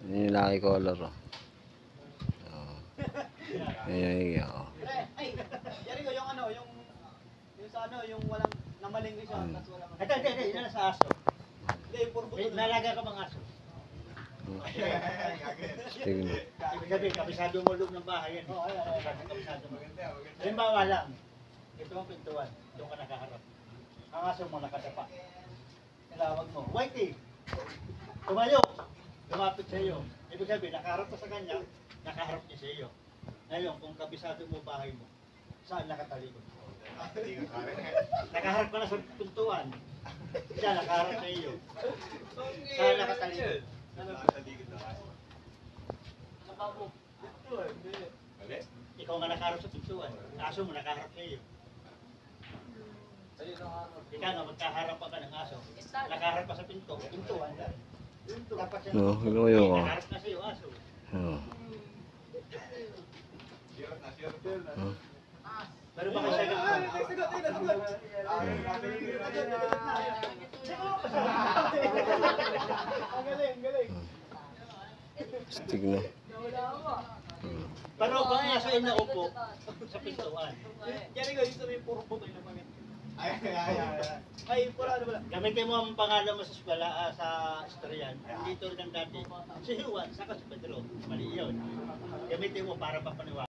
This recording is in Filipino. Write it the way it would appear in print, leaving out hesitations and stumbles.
Yung lucky color, oh. Ayan, oh. Ay, yari ko yung ano, yung sa ano, yung walang namalinggi siya, tapos walang... Hindi, yun na sa aso. Hindi, yung puro buto. Nalaga ka mga aso. Tignan. Ibig sabihin, kabisado mo loob ng bahay yan. Kabisado mo. Halimbawa lang, ito ang pintuan, doon ka nakaharap. Ang aso mo nakadapa. Nilawag mo, Whitey! Tumayo! Lumapit sa iyo. Ibig sabihin, nakaharap ka sa kanya, nakaharap niya sa iyo. Ngayon, kung kabisado mo bahay mo, saan nakatalikod? Nakaharap ka na sa pintuan. Siya, nakaharap sa iyo. Saan nakatalikod? Ikaw nga nakaharap sa pintuan. Aso mo nakaharap sa iyo. Ikaw nga magkaharap ka ng aso. Nakaharap ka sa pintuan. Dapat siya nakaharap na sa iyo, aso. Oh. Pero baka siya ganun. Galing. Tignan. Pero kung aso ay naupo sa pintuan, Yari ko, yung sabi, puro buto yung naman. Ay, puro ano pala. gamitin mo ang pangalan mo sa eskwela, sa istoryan. Dito rin ang dati. Si Juan, saka si Pedro. Mali yun. Gamitin mo para mapaniwala.